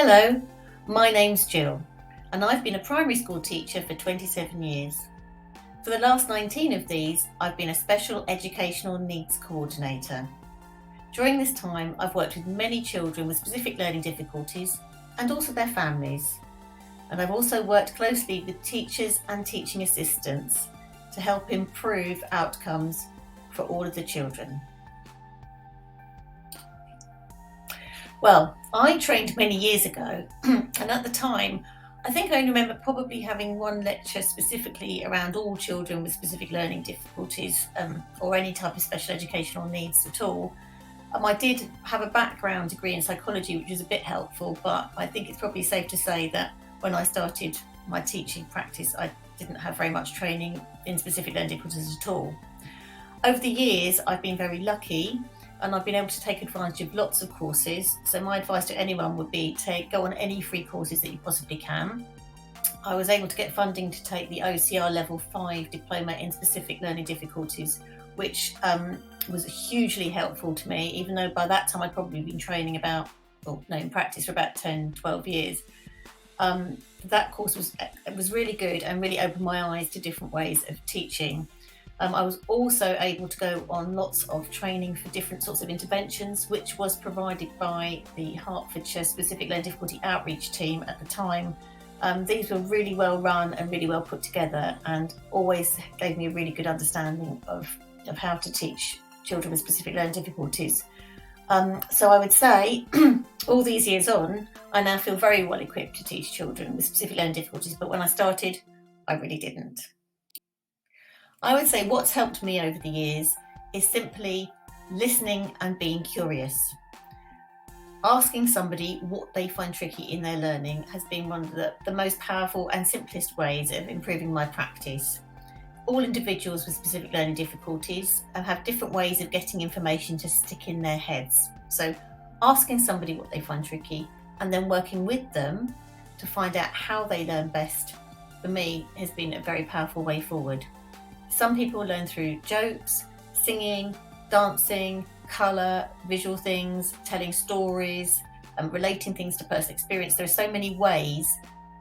Hello, my name's Jill and I've been a primary school teacher for 27 years. For the last 19 of these, I've been a special educational needs coordinator. During this time, I've worked with many children with specific learning difficulties and also their families. And I've also worked closely with teachers and teaching assistants to help improve outcomes for all of the children. Well, I trained many years ago, and at the time, I think I only remember probably having one lecture specifically around all children with specific learning difficulties or any type of special educational needs at all. I did have a background degree in psychology, which was a bit helpful, but I think it's probably safe to say that when I started my teaching practice, I didn't have very much training in specific learning difficulties at all. Over the years, I've been very lucky and I've been able to take advantage of lots of courses. So my advice to anyone would be go on any free courses that you possibly can. I was able to get funding to take the OCR Level 5 Diploma in Specific Learning Difficulties, which was hugely helpful to me, even though by that time I'd probably been training in practice for about 10, 12 years. That course was really good and really opened my eyes to different ways of teaching. I was also able to go on lots of training for different sorts of interventions, which was provided by the Hertfordshire Specific Learning Difficulty Outreach Team at the time. These were really well run and really well put together and always gave me a really good understanding of how to teach children with specific learning difficulties. So I would say, all these years on, I now feel very well equipped to teach children with specific learning difficulties, but when I started, I really didn't. I would say what's helped me over the years is simply listening and being curious. Asking somebody what they find tricky in their learning has been one of the most powerful and simplest ways of improving my practice. All individuals with specific learning difficulties have different ways of getting information to stick in their heads. So asking somebody what they find tricky and then working with them to find out how they learn best, for me, has been a very powerful way forward. Some people learn through jokes, singing, dancing, colour, visual things, telling stories, relating things to personal experience. There are so many ways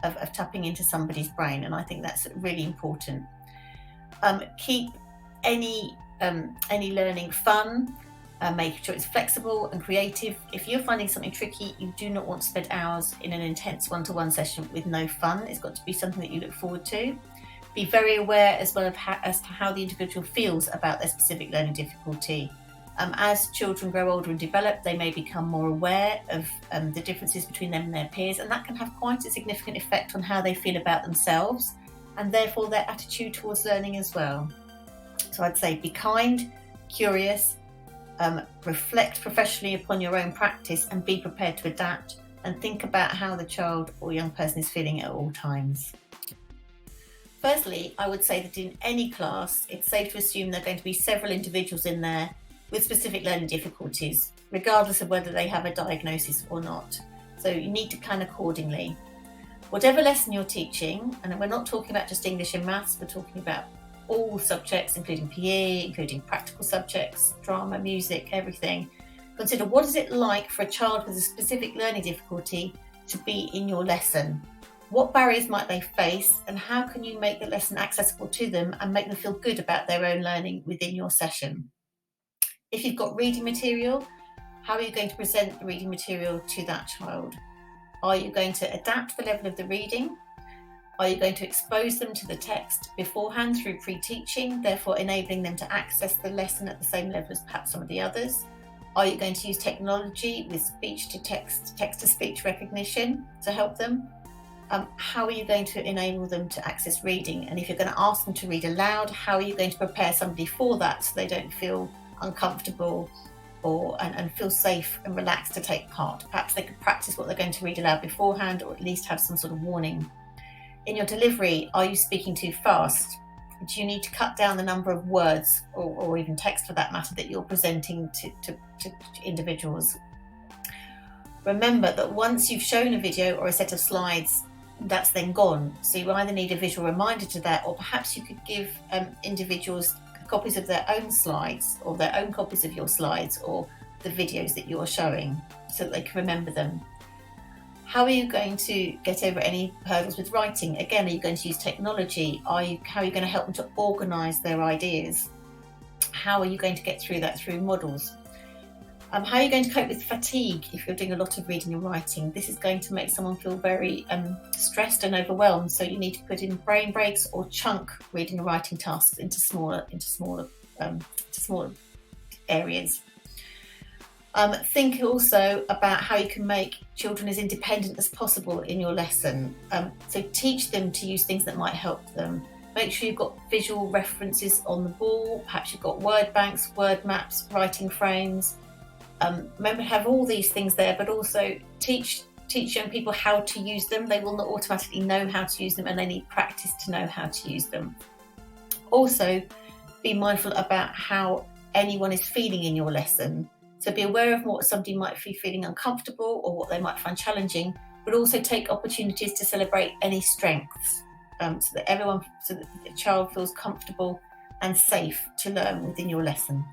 of tapping into somebody's brain, and I think that's really important. Keep any learning fun, make sure it's flexible and creative. If you're finding something tricky, you do not want to spend hours in an intense one-to-one session with no fun. It's got to be something that you look forward to. Be very aware as well as to how the individual feels about their specific learning difficulty. As children grow older and develop, they may become more aware of the differences between them and their peers, and that can have quite a significant effect on how they feel about themselves and therefore their attitude towards learning as well. So I'd say be kind, curious, reflect professionally upon your own practice and be prepared to adapt, and think about how the child or young person is feeling at all times. Firstly, I would say that in any class, it's safe to assume there are going to be several individuals in there with specific learning difficulties, regardless of whether they have a diagnosis or not. So you need to plan accordingly. Whatever lesson you're teaching, and we're not talking about just English and maths, we're talking about all subjects, including PE, including practical subjects, drama, music, everything. Consider what is it like for a child with a specific learning difficulty to be in your lesson. What barriers might they face, and how can you make the lesson accessible to them and make them feel good about their own learning within your session? If you've got reading material, how are you going to present the reading material to that child? Are you going to adapt the level of the reading? Are you going to expose them to the text beforehand through pre-teaching, therefore enabling them to access the lesson at the same level as perhaps some of the others? Are you going to use technology with speech-to-text, text-to-speech recognition to help them? How are you going to enable them to access reading? And if you're going to ask them to read aloud, how are you going to prepare somebody for that so they don't feel uncomfortable and feel safe and relaxed to take part? Perhaps they could practice what they're going to read aloud beforehand, or at least have some sort of warning. In your delivery, are you speaking too fast? Do you need to cut down the number of words or even text for that matter that you're presenting to individuals? Remember that once you've shown a video or a set of slides, that's then gone. So you either need a visual reminder to that, or perhaps you could give individuals copies of their own slides or their own copies of your slides or the videos that you're showing so that they can remember them. How are you going to get over any hurdles with writing? Again, are you going to use technology? How are you going to help them to organise their ideas? How are you going to get through that through models? How are you going to cope with fatigue if you're doing a lot of reading and writing? This is going to make someone feel very stressed and overwhelmed. So you need to put in brain breaks or chunk reading and writing tasks into smaller areas. Think also about how you can make children as independent as possible in your lesson. So teach them to use things that might help them. Make sure you've got visual references on the wall. Perhaps you've got word banks, word maps, writing frames. Remember to have all these things there, but also teach young people how to use them. They will not automatically know how to use them, and they need practice to know how to use them. Also, be mindful about how anyone is feeling in your lesson. So be aware of what somebody might be feeling uncomfortable or what they might find challenging, but also take opportunities to celebrate any strengths, so that the child feels comfortable and safe to learn within your lesson.